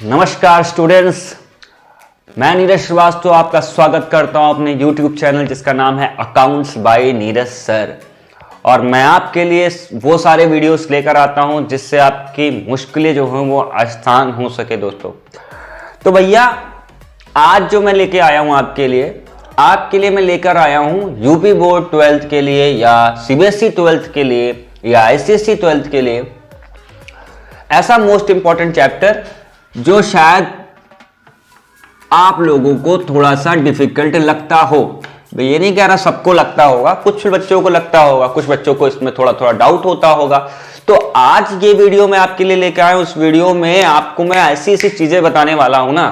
नमस्कार स्टूडेंट्स, मैं नीरज श्रीवास्तव आपका स्वागत करता हूं अपने YouTube चैनल जिसका नाम है अकाउंट्स बाय नीरज सर। और मैं आपके लिए वो सारे वीडियोस लेकर आता हूं जिससे आपकी मुश्किलें जो हों वो आसान हो सके दोस्तों। तो भैया आज जो मैं लेके आया हूं आपके लिए मैं लेकर आया हूं यूपी बोर्ड 12th के लिए या सीबीएसई 12th के लिए या आईसीएसई 12th के लिए ऐसा मोस्ट इंपॉर्टेंट चैप्टर जो शायद आप लोगों को थोड़ा सा डिफिकल्ट लगता हो। ये नहीं कह रहा सबको लगता होगा, कुछ बच्चों को लगता होगा, कुछ बच्चों को इसमें थोड़ा थोड़ा डाउट होता होगा। तो आज ये वीडियो मैं आपके लिए लेकर आया हूं। उस वीडियो में आपको मैं ऐसी ऐसी चीजें बताने वाला हूं ना,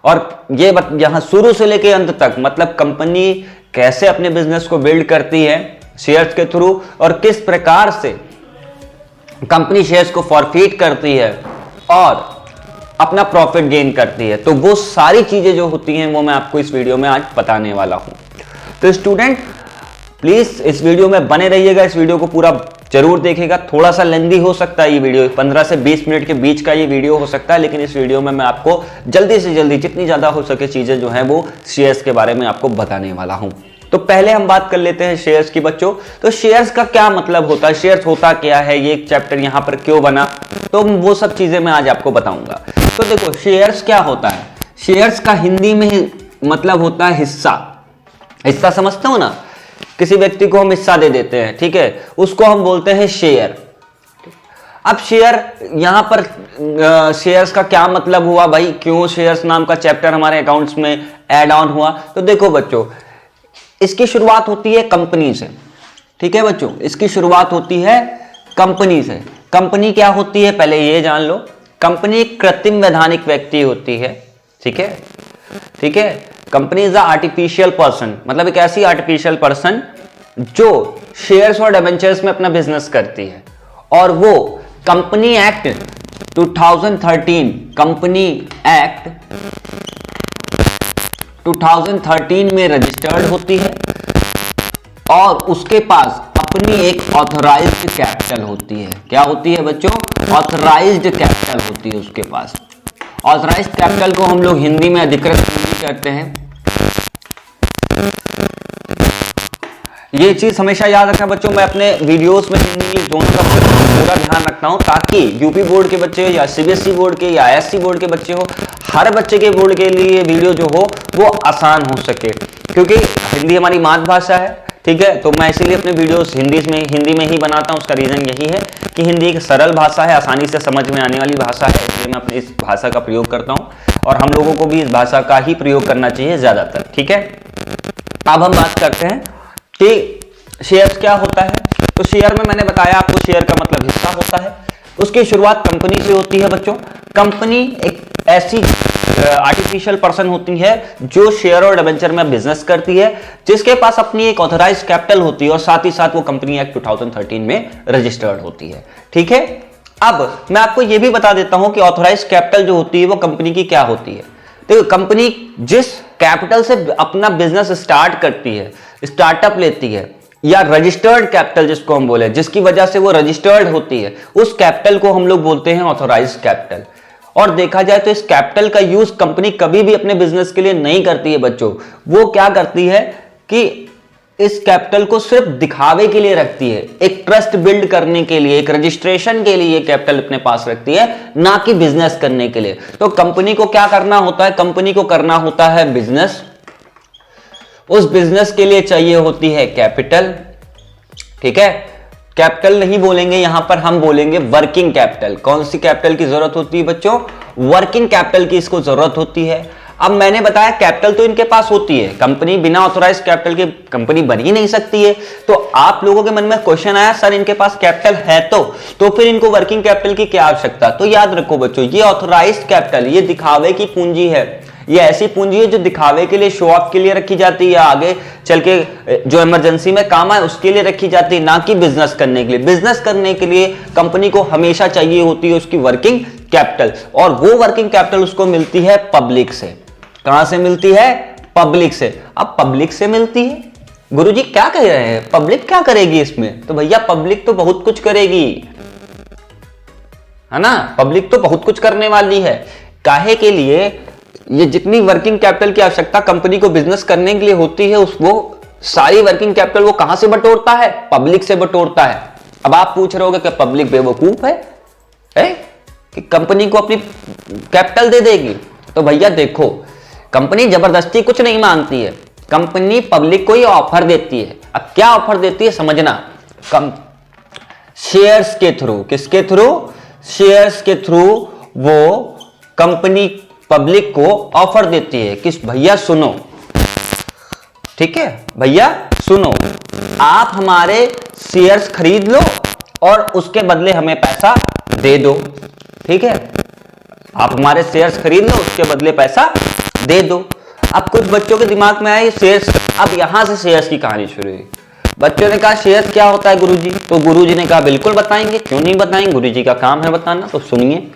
और ये यहां शुरू से लेकर अंत तक, मतलब कंपनी कैसे अपने बिजनेस को बिल्ड करती है शेयर्स के थ्रू, और किस प्रकार से कंपनी शेयर्स को फॉरफिट करती है और अपना प्रॉफिट गेन करती है। तो वो सारी चीजें जो होती हैं वो मैं आपको इस वीडियो में आज बताने वाला हूं। तो स्टूडेंट प्लीज इस वीडियो में बने रहिएगा, इस वीडियो को पूरा जरूर देखिएगा। थोड़ा सा लेंदी हो सकता है ये वीडियो, 15 से 20 मिनट के बीच का ये वीडियो हो सकता है, लेकिन इस वीडियो में मैं आपको जल्दी से जल्दी जितनी ज्यादा हो सके चीजें जो है वो शेयर्स के बारे में आपको बताने वाला हूं। तो पहले हम बात कर लेते हैं शेयर्स की बच्चों। तो शेयर्स का क्या मतलब होता है, शेयर्स होता क्या है, ये चैप्टर यहां पर क्यों बना, तो वो सब चीजें मैं आज आपको बताऊंगा। तो देखो शेयर्स क्या होता है। शेयर्स का हिंदी में मतलब होता है हिस्सा। हिस्सा समझते हो ना, किसी व्यक्ति को हम हिस्सा दे देते हैं, ठीक है, उसको हम बोलते हैं शेयर। अब शेयर यहां पर शेयर्स का क्या मतलब हुआ भाई, क्यों शेयर्स नाम का चैप्टर हमारे अकाउंट्स में ऐड ऑन हुआ। तो देखो बच्चों, इसकी शुरुआत होती है कंपनी से, ठीक है बच्चों, इसकी शुरुआत होती है कंपनी से। कंपनी क्या होती है पहले ये जान लो। कंपनी एक कृत्रिम वैधानिक व्यक्ति होती है, ठीक है, ठीक है। Company is a artificial person, मतलब एक ऐसी आर्टिफिशियल पर्सन जो शेयर्स और डिबेंचर्स में अपना बिजनेस करती है। और वो कंपनी एक्ट 2013, कंपनी एक्ट 2013 में रजिस्टर्ड होती है और उसके पास अपनी एक ऑथराइज्ड कैपिटल होती है। क्या होती है बच्चों? ऑथराइज्ड कैपिटल होती है उसके पास। ऑथराइज्ड कैपिटल को हम लोग हिंदी में अधिकृत पूंजी कहते हैं। ये चीज हमेशा याद रखना बच्चों, मैं अपने वीडियोस में हिंदी इंग्लिश दोनों का पूरा ध्यान रखता हूं ताकि यूपी बोर्ड के बच्चे या सीबीएसई बोर्ड के या आईएससी बोर्ड के बच्चे हो, हर बच्चे के बोर्ड के लिए वीडियो जो हो वो आसान हो सके, क्योंकि हिंदी हमारी मातृभाषा है, ठीक है। तो मैं इसीलिए अपने वीडियोस हिंदी में ही बनाता हूं। उसका रीजन यही है कि हिंदी एक सरल भाषा है, आसानी से समझ में आने वाली भाषा है, इसलिए मैं अपनी इस भाषा का प्रयोग करता हूं और हम लोगों को भी इस भाषा का ही प्रयोग करना चाहिए ज्यादातर, ठीक है। अब हम बात करते हैं कि शेयर्स क्या होता है। तो शेयर में मैंने बताया आपको, शेयर का मतलब हिस्सा होता है। उसकी शुरुआत कंपनी से होती है बच्चों। कंपनी एक ऐसी आर्टिफिशियल पर्सन होती है जो शेयर और डिबेंचर में बिजनेस करती है, जिसके पास अपनी एक ऑथराइज्ड कैपिटल होती है और साथ ही साथ वो कंपनी एक्ट 2013 में रजिस्टर्ड होती है, ठीक है। अब मैं आपको यह भी बता देता हूं कि ऑथराइज्ड कैपिटल जो होती है वो कंपनी की क्या होती है। देखो, कंपनी जिस कैपिटल से अपना बिजनेस स्टार्ट करती है, स्टार्टअप लेती है, या रजिस्टर्ड कैपिटल जिसको हम बोले, जिसकी वजह से वो रजिस्टर्ड होती है, उस कैपिटल को हम लोग बोलते हैं ऑथराइज्ड कैपिटल। और देखा जाए तो इस कैपिटल का यूज कंपनी कभी भी अपने बिजनेस के लिए नहीं करती है बच्चों। वो क्या करती है कि इस कैपिटल को सिर्फ दिखावे के लिए रखती है, एक ट्रस्ट बिल्ड करने के लिए, एक रजिस्ट्रेशन के लिए कैपिटल अपने पास रखती है, ना कि बिजनेस करने के लिए। तो कंपनी को क्या करना होता है? कंपनी को करना होता है बिजनेस। उस बिजनेस के लिए चाहिए होती है कैपिटल, ठीक है। कैपिटल नहीं बोलेंगे यहां पर, हम बोलेंगे वर्किंग कैपिटल। कौन सी कैपिटल की जरूरत होती है बच्चों? वर्किंग कैपिटल की इसको जरूरत होती है। अब मैंने बताया कैपिटल तो इनके पास होती है, कंपनी बिना ऑथराइज्ड कैपिटल के कंपनी बन ही नहीं सकती है। तो आप लोगों के मन में क्वेश्चन आया, सर इनके पास कैपिटल है तो फिर इनको वर्किंग कैपिटल की क्या आवश्यकता? तो याद रखो बच्चों, ये ऑथराइज्ड कैपिटल, ये दिखावे की पूंजी है। ये ऐसी पूंजी है जो दिखावे के लिए, शो ऑफ के लिए रखी जाती है, आगे चल के जो इमरजेंसी में काम आए उसके लिए रखी जाती है, ना कि बिजनेस करने के लिए। बिजनेस करने के लिए कंपनी को हमेशा चाहिए होती है उसकी वर्किंग कैपिटल, और वो वर्किंग कैपिटल उसको मिलती है पब्लिक से। कहां से मिलती है? पब्लिक से। अब पब्लिक से मिलती है, गुरुजी क्या कह रहे हैं, पब्लिक क्या करेगी इसमें? तो भैया पब्लिक तो बहुत कुछ करेगी, है ना, पब्लिक तो बहुत कुछ करने वाली है। काहे के लिए, ये जितनी वर्किंग कैपिटल की आवश्यकता कंपनी को बिजनेस करने के लिए होती है, उस वो सारी वर्किंग कैपिटल वो कहां से बटोरता है? पब्लिक से बटोरता है। अब आप पूछ रहे होगे कि पब्लिक बेवकूफ है कि कंपनी को अपनी कैपिटल दे देगी? तो भैया देखो, कंपनी जबरदस्ती कुछ नहीं मांगती है, कंपनी पब्लिक को ही ऑफर देती है। अब क्या ऑफर देती है समझना, शेयर्स के थ्रू। किसके थ्रू? शेयर्स के थ्रू वो कंपनी पब्लिक को ऑफर देती है। किस भैया सुनो, ठीक है भैया सुनो, आप हमारे शेयर्स खरीद लो और उसके बदले हमें पैसा दे दो। ठीक है, आप हमारे शेयर्स खरीद लो, उसके बदले पैसा दे दो। अब कुछ बच्चों के दिमाग में आए शेयर्स, अब यहां से शेयर्स की कहानी शुरू हुई। बच्चों ने कहा शेयर्स क्या होता है गुरुजी? तो गुरुजी ने कहा बिल्कुल बताएंगे, क्यों नहीं बताएंगे, गुरुजी का काम है बताना। तो सुनिए,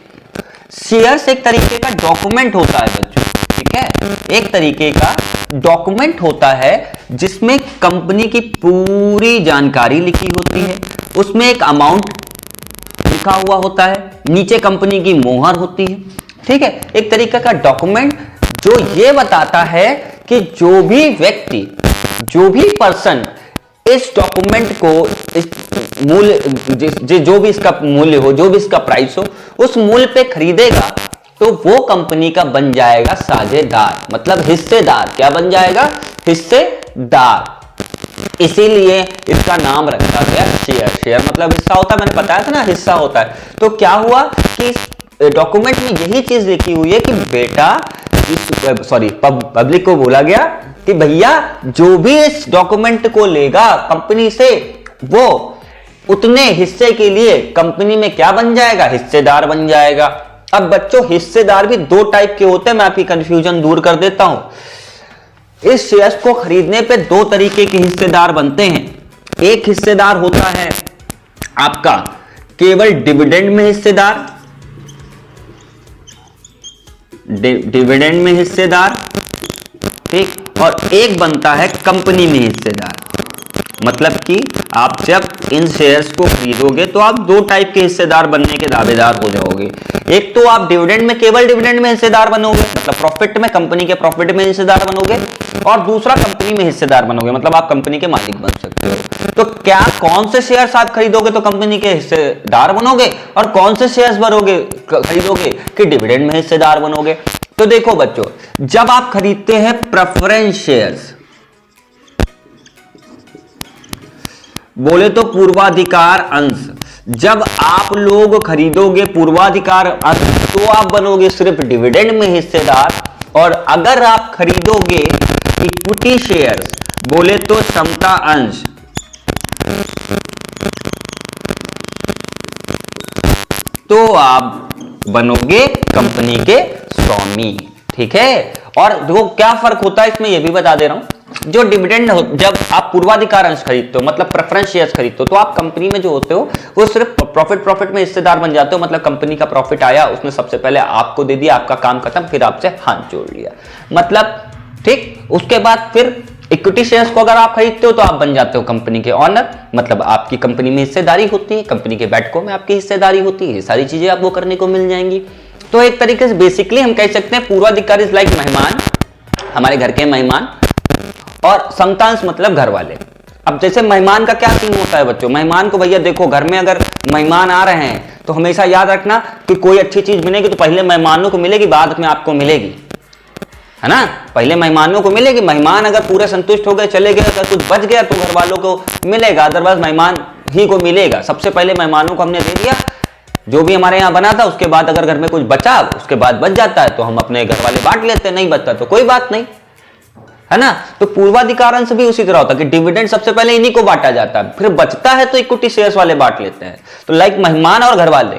शेयर्स एक तरीके का डॉक्यूमेंट होता है बच्चों, ठीक है, एक तरीके का डॉक्यूमेंट होता है जिसमें कंपनी की पूरी जानकारी लिखी होती है, उसमें एक अमाउंट लिखा हुआ होता है, नीचे कंपनी की मोहर होती है। ठीक है, एक तरीके का डॉक्यूमेंट जो ये बताता है कि जो भी व्यक्ति, जो भी पर्सन इस डॉक्यूमेंट को, इस मूल्य, जो भी इसका मूल्य हो, जो भी इसका प्राइस हो, उस मूल्य पे खरीदेगा तो वो कंपनी का बन जाएगा साझेदार, मतलब हिस्सेदार। क्या बन जाएगा? हिस्सेदार। इसीलिए इसका नाम रखा गया शेयर। शेयर मतलब हिस्सा होता है, मैंने बताया था ना हिस्सा होता है। तो क्या हुआ कि इस डॉक्यूमेंट में यही चीज लिखी हुई है कि बेटा, पब्लिक को बोला गया कि भैया जो भी इस डॉक्यूमेंट को लेगा कंपनी से, वो उतने हिस्से के लिए कंपनी में क्या बन जाएगा? हिस्सेदार बन जाएगा। अब बच्चों हिस्सेदार भी दो टाइप के होते हैं, मैं आपकी कंफ्यूजन दूर कर देता हूं। इस शेयर्स को खरीदने पे दो तरीके के हिस्सेदार बनते हैं। एक हिस्सेदार होता है आपका केवल डिविडेंड में हिस्सेदार, डिविडेंड में हिस्सेदार, ठीक, और एक बनता है कंपनी में हिस्सेदार। मतलब कि आप जब इन शेयर्स को खरीदोगे तो आप दो टाइप के हिस्सेदार बनने के दावेदार हो जाओगे। एक तो आप डिविडेंड में, केवल डिविडेंड में हिस्सेदार बनोगे, मतलब प्रॉफिट में, कंपनी के प्रॉफिट में हिस्सेदार बनोगे, और दूसरा कंपनी में हिस्सेदार बनोगे, मतलब आप कंपनी के मालिक बन सकते हो। तो क्या कौन से शेयर्स आप खरीदोगे तो कंपनी के हिस्सेदार बनोगे, और कौन से शेयर्स खरीदोगे कि डिविडेंड में हिस्सेदार बनोगे? तो देखो बच्चों, जब आप खरीदते हैं प्रेफरेंस शेयर्स, बोले तो पूर्वाधिकार अंश, जब आप लोग खरीदोगे पूर्वाधिकार अंश तो आप बनोगे सिर्फ डिविडेंड में हिस्सेदार, और अगर आप खरीदोगे इक्विटी शेयर्स, बोले तो क्षमता अंश, तो आप बनोगे कंपनी के स्वामी। ठीक है, और देखो क्या फर्क होता है इसमें, यह भी बता दे रहा हूं। जो डिविडेंड हो, जब आप पूर्वाधिकार अंश खरीदते हो, मतलब प्रेफरेंस शेयर्स खरीदते हो, तो आप कंपनी में जो होते हो वो सिर्फ प्रॉफिट में हिस्सेदार बन जाते हो। मतलब कंपनी का प्रॉफिट आया, उसने सबसे पहले आपको दे दिया, आपका काम खत्म, फिर आपसे हाथ जोड़ लिया, मतलब ठीक। उसके बाद फिर इक्विटी शेयर्स को अगर आप खरीदते हो तो आप बन जाते हो कंपनी के ऑनर, मतलब आपकी कंपनी में हिस्सेदारी होती है, कंपनी के बैठकों में आपकी हिस्सेदारी होती है, सारी चीजें आपको करने को मिल जाएंगी। तो एक तरीके से बेसिकली हम कह सकते हैं पूर्वाधिकार इज लाइक मेहमान, हमारे घर के मेहमान, और समतांश मतलब घर वाले। अब जैसे मेहमान का क्या सीन होता है बच्चों, मेहमान को भैया देखो, घर में अगर मेहमान आ रहे हैं तो हमेशा याद रखना कि कोई अच्छी चीज मिलेगी तो पहले मेहमानों को मिलेगी, बाद में आपको मिलेगी, है ना। पहले मेहमानों को मिलेगी, मेहमान अगर पूरे संतुष्ट हो गए, चले गए, अगर कुछ बच गया तो घर वालों को मिलेगा, अदरवाइज मेहमान ही को मिलेगा। सबसे पहले मेहमानों को हमने दे दिया जो भी हमारे यहाँ बना था, उसके बाद अगर घर में कुछ बचा, उसके बाद बच जाता है तो हम अपने घर वाले बांट लेते हैं, नहीं बचता तो कोई बात नहीं, है ना। तो पूर्वाधिकार अंश भी उसी तरह होता है कि डिविडेंड सबसे पहले इन्हीं को बांटा जाता है, फिर बचता है तो इक्विटी शेयर्स वाले बांट लेते हैं। तो लाइक मेहमान और घर वाले,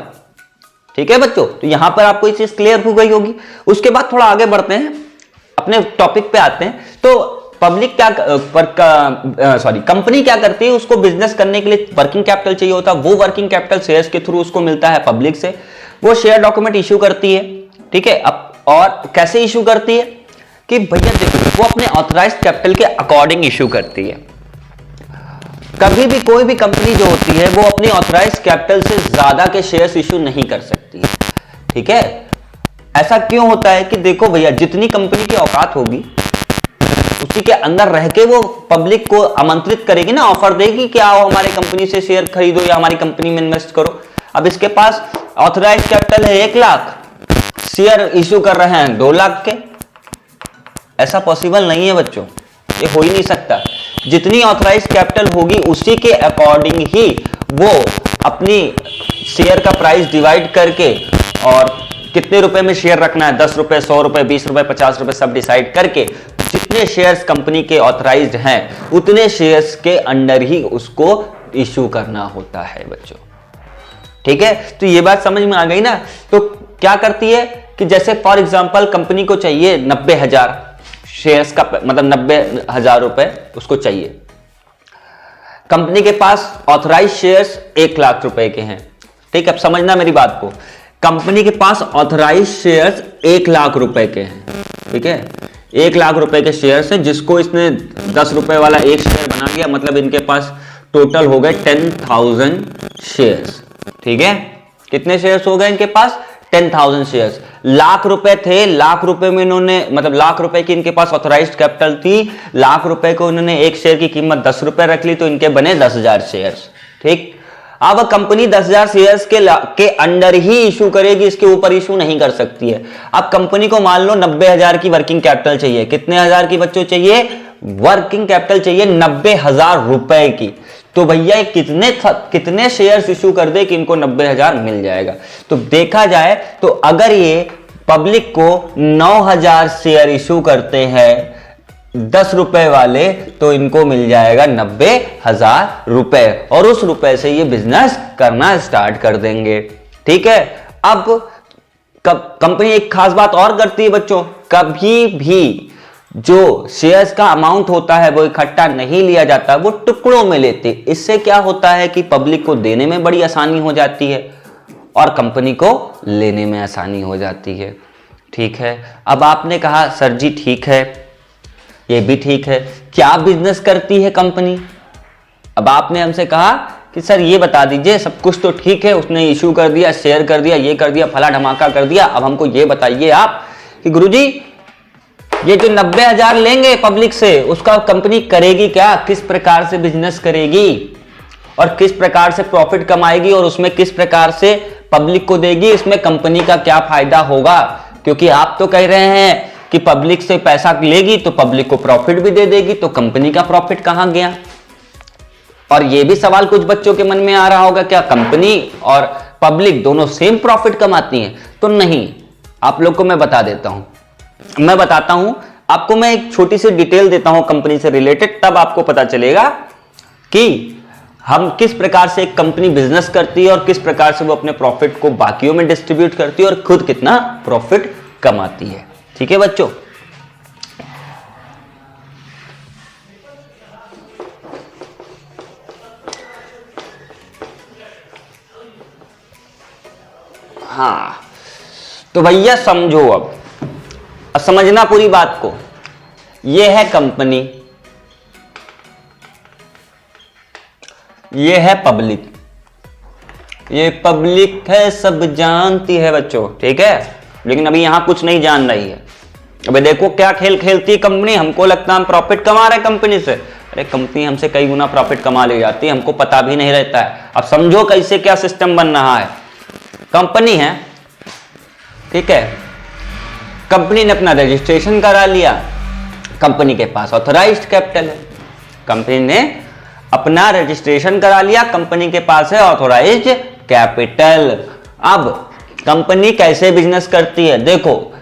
ठीक है बच्चों। तो यहां पर आपको ये चीज क्लियर हो गई होगी। उसके बाद थोड़ा आगे बढ़ते हैं, अपने टॉपिक पे आते हैं। तो पब्लिक क्या कंपनी क्या करती है, उसको बिजनेस करने के लिए वर्किंग कैपिटल चाहिए होता है, वो वर्किंग कैपिटल शेयर्स के थ्रू उसको मिलता है पब्लिक से। वो शेयर डॉक्यूमेंट इश्यू करती है, ठीक है। अब और कैसे इश्यू करती है कि भैया देखो, वो अपने ऑथराइज्ड कैपिटल के अकॉर्डिंग इश्यू करती है। कभी भी कोई भी कंपनी जो होती है वो अपनी ऑथराइज्ड कैपिटल से ज्यादा के शेयर्स इश्यू नहीं कर सकती है, ठीक है। ऐसा क्यों होता है कि देखो भैया, जितनी कंपनी की औकात होगी उसी के अंदर रह के वो पब्लिक को आमंत्रित करेगी ना, ऑफर देगी कि आओ हमारी कंपनी से शेयर खरीदो या हमारी कंपनी में इन्वेस्ट करो। अब इसके पास ऑथराइज कैपिटल है 1 लाख, शेयर इश्यू कर रहे हैं 2 लाख के। ऐसा पॉसिबल नहीं है बच्चों, ये हो ही नहीं सकता। जितनी ऑथराइज कैपिटल होगी उसी के अकॉर्डिंग ही वो अपनी शेयर का प्राइस डिवाइड करके और कितने रुपए में शेयर रखना है, 10 रुपए, 100 रुपए, 20 रुपए, 50 रुपए, सब डिसाइड करके जितने शेयर्स कंपनी के ऑथराइज्ड हैं उतने शेयर्स के अंडर ही उसको इश्यू करना होता है बच्चों। ठीक है, तो ये बात समझ में आ गई ना। तो क्या करती है कि जैसे फॉर एग्जांपल कंपनी को चाहिए 90,000 शेयर्स का, मतलब 90,000 रुपए उसको चाहिए। कंपनी के पास ऑथराइज शेयर्स 1 लाख रुपए के हैं। ठीक है, अब समझना मेरी बात को। कंपनी के पास ऑथराइज शेयर्स 1 लाख रुपए के हैं। ठीक है, 1 लाख रुपए के शेयर्स हैं, जिसको इसने 10 रुपए वाला एक शेयर बना दिया, मतलब इनके पास टोटल हो गए 10,000 शेयर्स। ठीक है, कितने शेयर्स हो गए इनके पास? 10,000 शेयर्स। लाख रुपए थे, लाख रुपए में इन्होंने, मतलब लाख रुपए की इनके पास ऑथराइज्ड कैपिटल थी, लाख रुपए को इन्होंने एक शेयर की कीमत 10 रुपए रख ली, तो इनके बने 10,000 शेयर्स। ठीक, अब कंपनी 10,000 शेयर्स के अंडर ही इशू करेगी, इसके ऊपर इशू नहीं कर सकती है। अब कंपनी को मान लो 90,000 की वर्किंग कैपिटल चाहिए। कितने हजार की बच्चों चाहिए? वर्किंग कैपिटल चाहिए 90,000 रुपए की। तो भैया कितने शेयर्स इशू कर दे कि इनको 90,000 मिल जाएगा? तो देखा जाए तो अगर ये पब्लिक को 9,000 शेयर इशू करते हैं 10 रुपए वाले, तो इनको मिल जाएगा 90,000 रुपए, और उस रुपए से ये बिजनेस करना स्टार्ट कर देंगे। ठीक है, अब कंपनी एक खास बात और करती है बच्चों, कभी भी जो शेयर्स का अमाउंट होता है वो इकट्ठा नहीं लिया जाता, वो टुकड़ों में लेते। इससे क्या होता है कि पब्लिक को देने में बड़ी आसानी हो जाती है और कंपनी को लेने में आसानी हो जाती है। ठीक है, अब आपने कहा सर जी ठीक है, ये भी ठीक है, क्या बिजनेस करती है कंपनी? अब आपने हमसे कहा कि सर ये बता दीजिए, सब कुछ तो ठीक है, उसने इशू कर दिया, शेयर कर दिया, ये कर दिया, फला धमाका कर दिया, अब हमको ये बताइए आप कि गुरुजी ये जो 90,000 लेंगे पब्लिक से, उसका कंपनी करेगी क्या? किस प्रकार से बिजनेस करेगी और किस प्रकार से प्रॉफिट कमाएगी और उसमें किस प्रकार से पब्लिक को देगी, इसमें कंपनी का क्या फायदा होगा? क्योंकि आप तो कह रहे हैं कि पब्लिक से पैसा लेगी तो पब्लिक को प्रॉफिट भी दे देगी, तो कंपनी का प्रॉफिट कहां गया? और यह भी सवाल कुछ बच्चों के मन में आ रहा होगा, क्या कंपनी और पब्लिक दोनों सेम प्रॉफिट कमाती हैं? तो नहीं, आप लोग को मैं बता देता हूं, मैं बताता हूं आपको, मैं एक छोटी सी डिटेल देता हूं कंपनी से रिलेटेड, तब आपको पता चलेगा कि हम किस प्रकार से एक कंपनी बिजनेस करती है और किस प्रकार से वो अपने प्रॉफिट को बाकियों में डिस्ट्रीब्यूट करती है और खुद कितना प्रॉफिट कमाती है। ठीक है बच्चों, हाँ, तो भैया समझो, अब समझना पूरी बात को। ये है कंपनी, ये है पब्लिक, ये पब्लिक है, सब जानती है बच्चों। ठीक है, लेकिन अभी यहां कुछ नहीं जान रही है। अबे देखो क्या खेल खेलती है कंपनी, हमको लगता है हम प्रॉफिट कमा रहे हैं कंपनी से, अरे कंपनी हमसे कई गुना प्रॉफिट कमा ले जाती है, हमको पता भी नहीं रहता है। अब समझो कैसे क्या सिस्टम बन रहा है। कंपनी है, ठीक है, कंपनी ने अपना रजिस्ट्रेशन करा लिया, कंपनी के पास ऑथराइज्ड कैपिटल है, कंपनी ने अपना रजिस्ट्रेशन करा लिया, कंपनी के पास है ऑथराइज्ड कैपिटल। अब कंपनी कैसे बिजनेस करती है? देखो,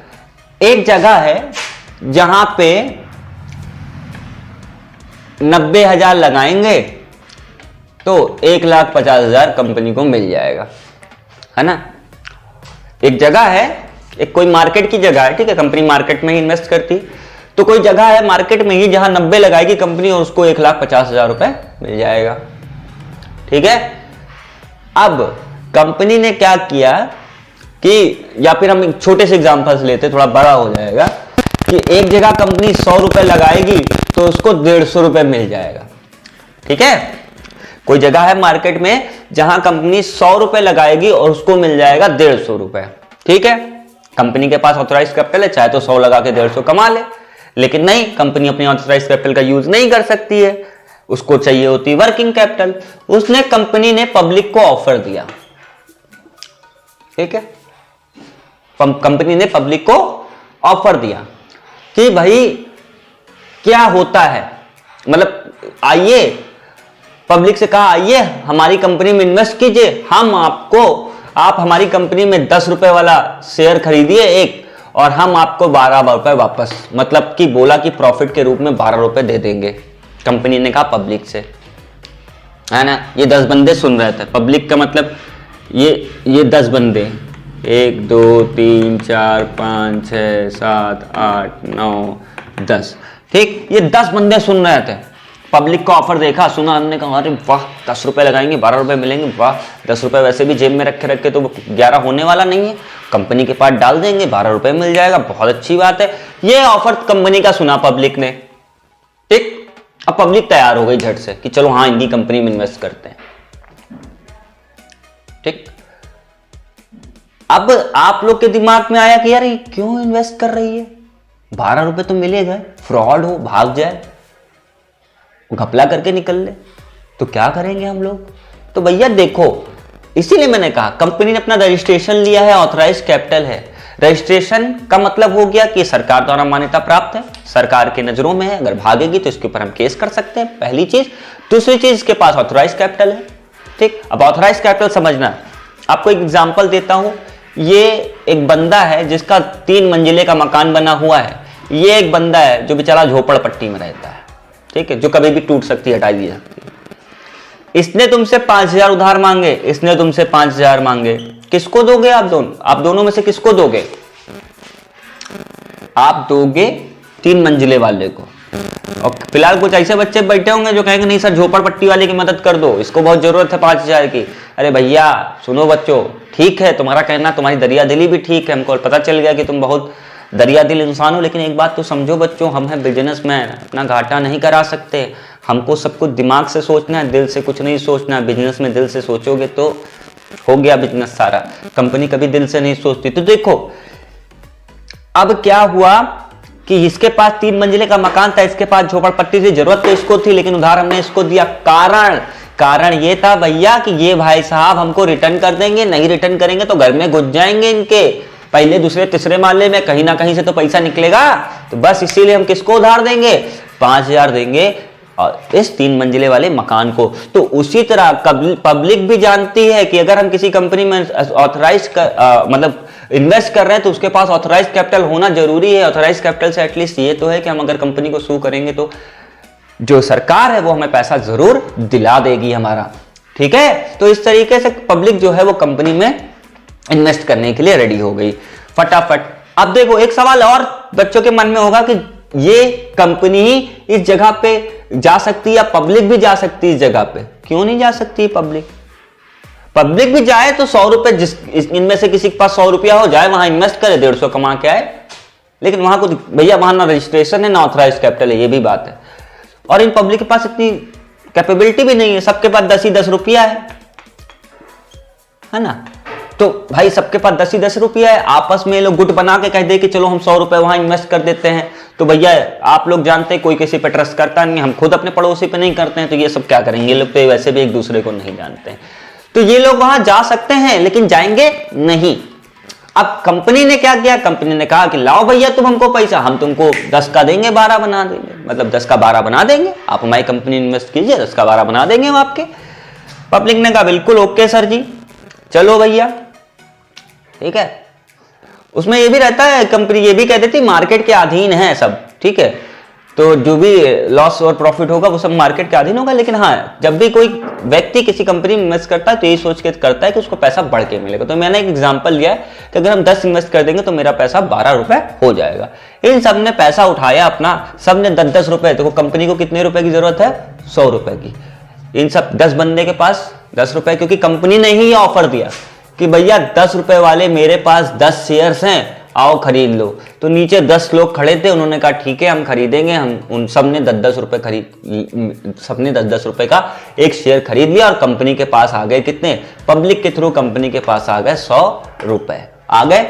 एक जगह है जहां पे 90,000 लगाएंगे तो 1,50,000 कंपनी को मिल जाएगा, है ना। एक जगह है, एक कोई मार्केट की जगह है, ठीक है, कंपनी मार्केट में ही इन्वेस्ट करती, तो कोई जगह है मार्केट में ही जहां 90 लगाएगी कंपनी और उसको 1,50,000 रुपए मिल जाएगा। ठीक है, अब कंपनी ने क्या किया कि, या फिर हम एक छोटे से एग्जांपल से लेते, थोड़ा बड़ा हो जाएगा, कि एक जगह कंपनी 100 रुपए लगाएगी तो उसको 150 रुपए मिल जाएगा। ठीक है, कोई जगह है मार्केट में जहां कंपनी 100 रुपए लगाएगी और उसको मिल जाएगा 150 रुपए। ठीक है, कंपनी के पास ऑथराइज कैपिटल है, चाहे तो 100 लगा के 150 कमा ले, लेकिन नहीं, कंपनी अपनी ऑथराइज कैपिटल का यूज नहीं कर सकती है, उसको चाहिए होती वर्किंग कैपिटल। उसने कंपनी ने पब्लिक को ऑफर दिया, ठीक है, कंपनी ने पब्लिक को ऑफर दिया कि भाई क्या होता है, मतलब आइए, पब्लिक से कहा आइए हमारी कंपनी में इन्वेस्ट कीजिए, हम आपको, आप हमारी कंपनी में 10 रुपए वाला शेयर खरीदिए एक, और हम आपको 12 रुपए वापस, मतलब कि बोला कि प्रॉफिट के रूप में 12 रुपए दे देंगे। कंपनी ने कहा पब्लिक से, है ना। ये 10 बंदे सुन रहे थे, पब्लिक का मतलब ये 10 बंदे, 1 2 3 4 5 6 7 8 9 10, ठीक, ये 10 बंदे सुन रहे थे। पब्लिक को ऑफर देखा, सुना, हमने कहा अरे वाह 10 रुपए लगाएंगे 12 रुपए मिलेंगे, वाह 10 रुपए वैसे भी जेब में रखे रखे तो 11 होने वाला नहीं है, कंपनी के पास डाल देंगे 12 रुपए मिल जाएगा, बहुत अच्छी बात है। ये ऑफर कंपनी का सुना पब्लिक ने, ठीक। अब पब्लिक तैयार हो गई झट से कि चलो हाँ इनकी कंपनी में इन्वेस्ट करते हैं, ठीक। अब आप लोग के दिमाग में आया कि यार ये क्यों इन्वेस्ट कर रही है, 12 रुपए तो मिलेगा, फ्रॉड हो, भाग जाए, घपला करके निकल ले, तो क्या करेंगे हम लोग। तो भैया देखो, इसीलिए मैंने कहा कंपनी ने अपना रजिस्ट्रेशन लिया है, ऑथराइज कैपिटल है। रजिस्ट्रेशन का मतलब हो गया कि सरकार द्वारा मान्यता प्राप्त है, सरकार के नजरों में है, अगर भागेगी तो इसके ऊपर हम केस कर सकते हैं, पहली चीज। दूसरी चीज, इसके पास ऑथराइज कैपिटल है, ठीक। अब ऑथराइज कैपिटल समझना, आपको एक एग्जांपल देता हूं। ये एक बंदा है जिसका 3 मंजिले का मकान बना हुआ है, ये एक बंदा है जो बेचारा झोपड़पट्टी में रहता है, ठीक है, जो कभी भी टूट सकती है, हटा दी जाती है। इसने तुमसे 5,000 उधार मांगे, इसने तुमसे 5,000 मांगे, किसको दोगे आप दोनों? आप दोनों में से किसको दोगे? आप दोगे 3 मंजिले वाले को। और फिलहाल कुछ ऐसे बच्चे बैठे होंगे जो कहेंगे नहीं सर झोपड़पट्टी वाले की मदद कर दो, इसको बहुत जरूरत है 5,000 की। अरे भैया सुनो बच्चों, ठीक है तुम्हारा कहना, तुम्हारी दरिया दिली भी ठीक है, हमको पता चल गया कि तुम बहुत दरिया दिल इंसान हो, लेकिन एक बात तो समझो बच्चों, हम हैं बिजनेसमैन, अपना घाटा नहीं करा सकते, हमको सब कुछ दिमाग से सोचना है, दिल से कुछ नहीं सोचना है। बिजनेस में दिल से सोचोगे तो हो गया बिजनेस सारा, कंपनी कभी दिल से नहीं सोचती। तो देखो अब क्या हुआ कि इसके पास 3 मंजिले का मकान था, इसके पास झोपड़पट्टी से जरूरत तो इसको थी, लेकिन उधार हमने इसको दिया। कारण ये था भैया कि ये भाई साहब हमको रिटर्न कर देंगे, नहीं रिटर्न करेंगे तो घर में घुस जाएंगे इनके, पहले दूसरे तीसरे माले में कहीं ना कहीं से तो पैसा निकलेगा, तो बस इसीलिए हम किसको उधार देंगे, 5,000 देंगे और इस 3 मंजिले वाले मकान को। तो उसी तरह पब्लिक भी जानती है कि अगर हम किसी कंपनी में ऑथराइज मतलब इन्वेस्ट कर रहे हैं तो उसके पास ऑथराइज कैपिटल होना जरूरी है। ऑथराइज कैपिटल से एटलीस्ट ये तो है कि हम अगर कंपनी को सू करेंगे तो जो सरकार है वो हमें पैसा जरूर दिला देगी हमारा, ठीक है। तो इस तरीके से पब्लिक जो है वो कंपनी में इन्वेस्ट करने के लिए रेडी हो गई फटाफट। अब देखो एक सवाल और बच्चों के मन में होगा कि ये कंपनी ही इस जगह पे जा सकती है या पब्लिक भी जा सकती है इस जगह पे? क्यों नहीं जा सकती पब्लिक भी जाए तो 100 रुपए, इनमें से किसी के पास 100 रुपया हो जाए, वहां इन्वेस्ट करे, 150 कमा के आए, लेकिन वहां को भैया वहां ना रजिस्ट्रेशन है ना ऑथराइज कैपिटल है, ये भी बात है। और इन पब्लिक के पास इतनी कैपेबिलिटी भी नहीं है, सबके पास 10 ही 10 रुपया है ना। तो भाई सबके पास 10 ही 10 रुपया है, आपस में लोग गुट बना के कह दे कि चलो हम 100 रुपए वहां इन्वेस्ट कर देते हैं, तो भैया आप लोग जानते हैं कोई किसी पे ट्रस्ट करता नहीं, हम खुद अपने पड़ोसी पे नहीं करते हैं, तो ये सब क्या करेंगे, ये लोग तो वैसे भी एक दूसरे को नहीं जानते हैं। तो ये लोग वहां जा सकते हैं लेकिन जाएंगे नहीं। अब कंपनी ने क्या किया, कंपनी ने कहा कि लाओ भैया तुम हमको पैसा, हम तुमको 10 का देंगे 12 बना देंगे, मतलब 10 का 12 बना देंगे, आप हमारी कंपनी इन्वेस्ट कीजिए 10 का 12 बना देंगे हम आपके। पब्लिक ने कहा बिल्कुल ओके सर जी, चलो भैया, ठीक है। उसमें ये भी रहता है, कंपनी ये भी कह देती मार्केट के अधीन है सब, ठीक है, तो जो भी लॉस और प्रॉफिट होगा वो सब मार्केट के अधीन होगा। लेकिन हाँ, जब भी कोई व्यक्ति किसी कंपनी में इन्वेस्ट करता है तो यही सोच के करता है कि उसको पैसा बढ़ के मिलेगा। तो मैंने एक एग्जांपल लिया है कि अगर हम 10 इन्वेस्ट कर देंगे तो मेरा पैसा 12 रुपए हो जाएगा। इन सब ने पैसा उठाया अपना, सब ने 10-10 रुपए, देखो कंपनी को कितने रुपए की जरूरत है, 100 रुपए की। इन सब 10 बंदे के पास 10 रुपए, क्योंकि कंपनी ने ही ऑफर दिया कि भैया 10 रुपए वाले मेरे पास 10 शेयर्स हैं, आओ खरीद लो। तो नीचे 10 लोग खड़े थे, उन्होंने कहा ठीक है हम खरीदेंगे। हम उन सब ने 10-10 रुपए सबने 10-10 रुपए का एक शेयर खरीद लिया और कंपनी के पास आ गए कितने, पब्लिक के थ्रू कंपनी के पास आ गए 100 रुपए आ गए।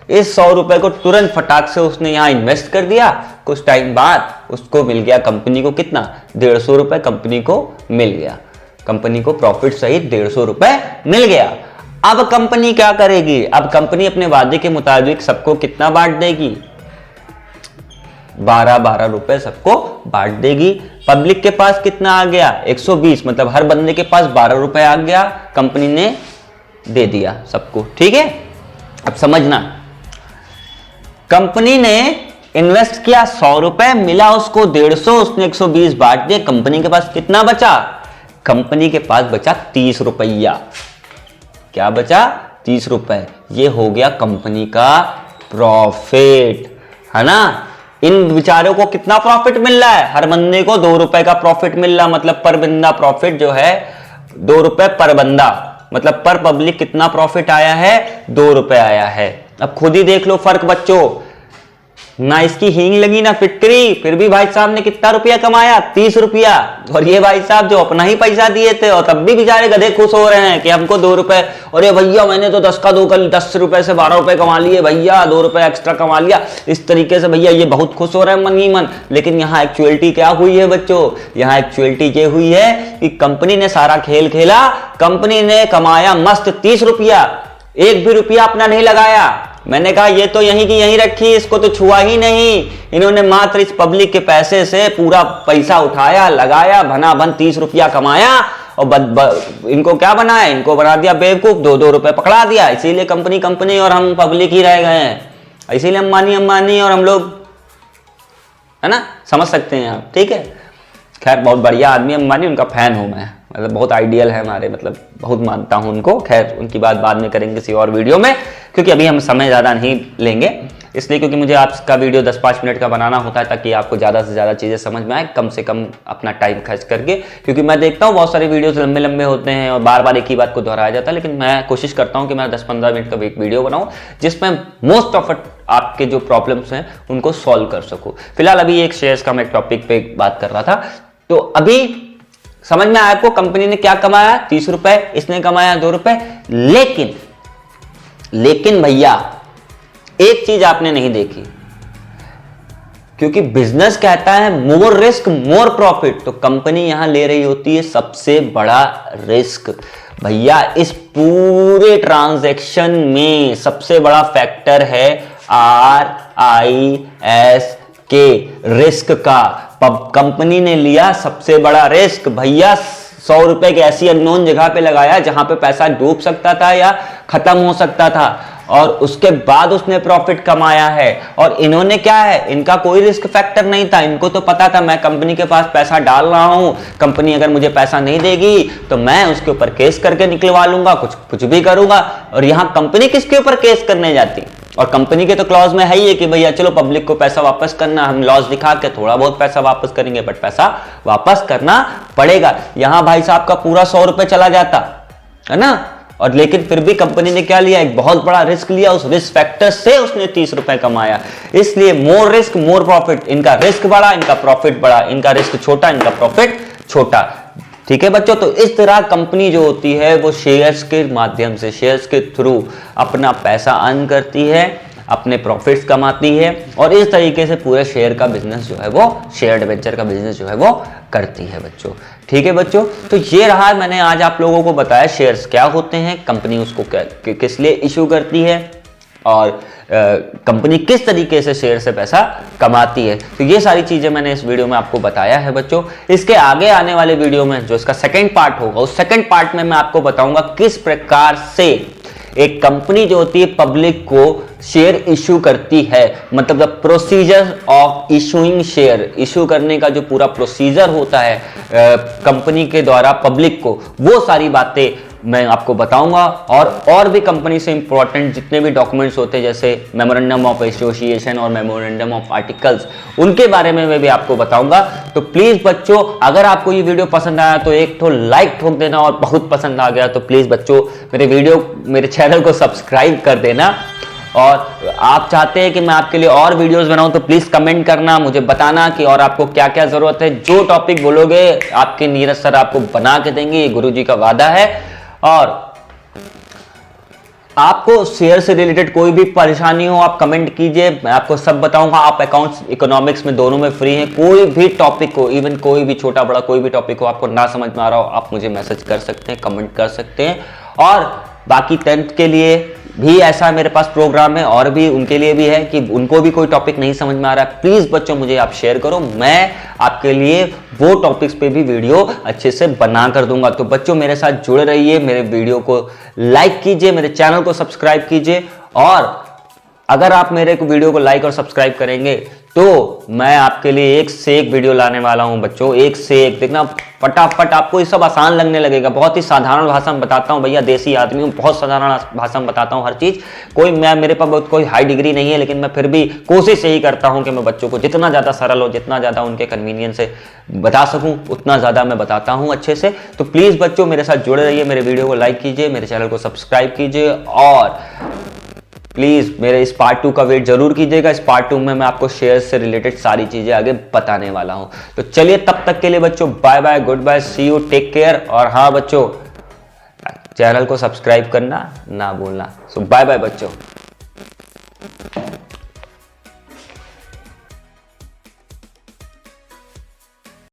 इस 100 रुपए को तुरंत फटाक से उसने यहाँ इन्वेस्ट कर दिया। कुछ टाइम बाद उसको मिल गया कंपनी को कितना, 150 रुपए कंपनी को मिल गया। कंपनी को प्रॉफिट सहित 150 रुपए मिल गया। अब कंपनी क्या करेगी, अब कंपनी अपने वादे के मुताबिक सबको कितना बांट देगी, 12-12 रुपए सबको बांट देगी। पब्लिक के पास कितना आ गया, 120, मतलब हर बंदे के पास 12 रुपए आ गया, कंपनी ने दे दिया सबको। ठीक है, अब समझना, कंपनी ने इन्वेस्ट किया 100 रुपए, मिला उसको 150, उसने 120 बांट दिए, कंपनी के पास कितना बचा, कंपनी के पास बचा 30 रुपया। क्या बचा, 30 रुपए। ये हो गया कंपनी का प्रॉफिट, है ना। इन बेचारों को कितना प्रॉफिट मिल रहा है, हर बंदे को 2 रुपए का प्रॉफिट मिल रहा, मतलब पर बंदा प्रॉफिट जो है 2 रुपए पर बंदा, मतलब पर पब्लिक कितना प्रॉफिट आया है, 2 रुपए आया है। अब खुद ही देख लो फर्क बच्चों, ना इसकी हींग लगी ना फिटकरी, फिर भी भाई साहब ने कितना रुपया कमाया, 30 रुपया। और ये भाई साहब जो अपना ही पैसा दिए थे और तब भी बेचारे गधे खुश हो रहे हैं कि हमको 2 रुपए, अरे भैया मैंने तो 10 का 2 कल 10 रुपए से 12 रुपए कमा लिए भैया, 2 रुपए एक्स्ट्रा कमा लिया। इस तरीके से भैया ये बहुत खुश हो रहे हैं मन ही मन। लेकिन यहाँ एक्चुअलिटी क्या हुई है बच्चों, यहाँ एक्चुअलिटी ये हुई है कि कंपनी ने सारा खेल खेला, कंपनी ने कमाया मस्त 30 रुपया, 1 भी रुपया अपना नहीं लगाया। मैंने कहा ये तो यहीं की यहीं रखी, इसको तो छुआ ही नहीं। इन्होंने मात्र इस पब्लिक के पैसे से पूरा पैसा उठाया, लगाया, भना भन 30 रुपया कमाया और इनको क्या बनाया, इनको बना दिया बेवकूफ, 2-2 रुपए पकड़ा दिया। इसीलिए कंपनी कंपनी और हम पब्लिक ही रह गए हैं, इसीलिए अंबानी अंबानी और हम लोग, है ना, समझ सकते हैं आप। ठीक है, खैर बहुत बढ़िया आदमी अंबानी, उनका फैन हूं मैं, मतलब बहुत आइडियल है हमारे, मतलब बहुत मानता हूं उनको। खैर उनकी बात बाद में करेंगे किसी और वीडियो में, क्योंकि अभी हम समय ज़्यादा नहीं लेंगे, इसलिए क्योंकि मुझे आपका वीडियो 10-5 मिनट का बनाना होता है ताकि आपको ज़्यादा से ज़्यादा चीज़ें समझ में आए, कम से कम अपना टाइम खर्च करके। क्योंकि मैं देखता हूँ बहुत सारे वीडियोस लंबे लंबे होते हैं और बार बार एक ही बात को दोहराया जाता है, लेकिन मैं कोशिश करता हूँ कि मैं 10-15 मिनट का एक वीडियो बनाऊँ जिसमें मोस्ट ऑफ आपके जो प्रॉब्लम्स हैं उनको सॉल्व कर सकूँ। फिलहाल अभी एक शेयर्स का मैं टॉपिक पे बात कर रहा था, तो अभी समझ में आया आपको कंपनी ने क्या कमाया, 30 रुपए, इसने कमाया 2 रुपए। लेकिन भैया एक चीज आपने नहीं देखी, क्योंकि बिजनेस कहता है मोर रिस्क मोर प्रॉफिट, तो कंपनी यहां ले रही होती है सबसे बड़ा रिस्क। भैया इस पूरे ट्रांजैक्शन में सबसे बड़ा फैक्टर है RIS के रिस्क का। कंपनी ने लिया सबसे बड़ा रिस्क भैया, 100 रुपए की ऐसी अननोन जगह पे लगाया जहां पे पैसा डूब सकता था या खत्म हो सकता था, और उसके बाद उसने प्रॉफिट कमाया है। और इन्होंने क्या है, इनका कोई रिस्क फैक्टर नहीं था, इनको तो पता था मैं कंपनी के पास पैसा डाल रहा हूं, कंपनी अगर मुझे पैसा नहीं देगी तो मैं उसके ऊपर केस करके निकलवा लूंगा, कुछ भी करूंगा। और यहां कंपनी किसके ऊपर केस करने जाती, और कंपनी के तो क्लॉज में है ही है कि भैया चलो पब्लिक को पैसा वापस करना, हम लॉस दिखा के थोड़ा बहुत पैसा वापस करेंगे, बट पैसा वापस करना पड़ेगा। यहां भाई साहब का पूरा 100 रुपए चला जाता है ना, और लेकिन फिर भी कंपनी ने क्या लिया, एक बहुत बड़ा रिस्क लिया, उस रिस्क फैक्टर से उसने 30 रुपए कमाया। इसलिए मोर रिस्क मोर प्रॉफिट, इनका रिस्क बड़ा, इनका प्रॉफिट बड़ा, इनका रिस्क छोटा, इनका प्रॉफिट छोटा। ठीक है बच्चों, तो इस तरह कंपनी जो होती है वो शेयर्स के माध्यम से, शेयर्स के थ्रू अपना पैसा अर्न करती है, अपने प्रॉफिट्स कमाती है, और इस तरीके से पूरे शेयर का बिजनेस जो है वो, शेयर वेंचर का बिजनेस जो है वो करती है बच्चों। ठीक है बच्चों, तो ये रहा, मैंने आज आप लोगों को बताया शेयर्स क्या होते हैं, कंपनी उसको किस लिए इशू करती है, और कंपनी किस तरीके से शेयर से पैसा कमाती है। तो ये सारी चीजें मैंने इस वीडियो में आपको बताया है बच्चों। इसके आगे आने वाले वीडियो में जो इसका सेकंड पार्ट होगा, उस सेकंड पार्ट में मैं आपको बताऊंगा किस प्रकार से एक कंपनी जो होती है पब्लिक को शेयर इशू करती है, मतलब the procedure of issuing share, issue करने का जो पूरा प्रोसीजर होता है कंपनी के द्वारा पब्लिक को, वो सारी बातें मैं आपको बताऊंगा। और भी कंपनी से इंपॉर्टेंट जितने भी डॉक्यूमेंट्स होते हैं, जैसे मेमोरेंडम ऑफ एसोसिएशन और मेमोरेंडम ऑफ आर्टिकल्स, उनके बारे में मैं भी आपको बताऊंगा। तो प्लीज बच्चों, अगर आपको ये वीडियो पसंद आया तो एक तो लाइक ठोक देना, और बहुत पसंद आ गया तो प्लीज बच्चों मेरे चैनल को सब्सक्राइब कर देना। और आप चाहते हैं कि मैं आपके लिए और वीडियोस बनाऊं तो प्लीज कमेंट करना, मुझे बताना कि और आपको क्या क्या जरूरत है। जो टॉपिक बोलोगे आपके नीरज सर आपको बना के देंगे, ये गुरुजी का वादा है। और आपको शेयर से रिलेटेड कोई भी परेशानी हो आप कमेंट कीजिए, मैं आपको सब बताऊंगा। आप अकाउंट्स इकोनॉमिक्स में दोनों में फ्री हैं। कोई भी टॉपिक हो, इवन कोई भी छोटा बड़ा कोई भी टॉपिक हो, आपको ना समझ में आ रहा हो, आप मुझे मैसेज कर सकते हैं, कमेंट कर सकते हैं। और बाकी 10th के लिए भी ऐसा मेरे पास प्रोग्राम है, और भी उनके लिए भी है कि उनको भी कोई टॉपिक नहीं समझ में आ रहा है, प्लीज बच्चों मुझे आप शेयर करो, मैं आपके लिए वो टॉपिक्स पे भी वीडियो अच्छे से बना कर दूंगा। तो बच्चों मेरे साथ जुड़े रहिए, मेरे वीडियो को लाइक कीजिए, मेरे चैनल को सब्सक्राइब कीजिए। और अगर आप मेरे को वीडियो को लाइक और सब्सक्राइब करेंगे तो मैं आपके लिए एक से एक वीडियो लाने वाला हूं बच्चों, एक से एक। देखना फटाफट आपको ये सब आसान लगने लगेगा। बहुत ही साधारण भाषा में बताता हूं भैया, देसी आदमी हूं, बहुत साधारण भाषा में बताता हूं हर चीज। मेरे पास बहुत कोई हाई डिग्री नहीं है, लेकिन मैं फिर भी कोशिश यही करता हूं कि मैं बच्चों को जितना ज्यादा सरल हो, जितना ज्यादा उनके कन्वीनियंस से बता सकूं, उतना ज्यादा मैं बताता हूं अच्छे से। तो प्लीज बच्चों मेरे साथ जुड़े रहिए, मेरे वीडियो को लाइक कीजिए, मेरे चैनल को सब्सक्राइब कीजिए, और प्लीज मेरे इस पार्ट 2 का वेट जरूर कीजिएगा। इस पार्ट 2 में मैं आपको शेयर से रिलेटेड सारी चीजें आगे बताने वाला हूं। तो चलिए तब तक के लिए बच्चों bye bye, good bye, see you, take care. और हाँ बच्चों, चैनल को सब्सक्राइब करना ना भूलना। सो बाय बाय बच्चों।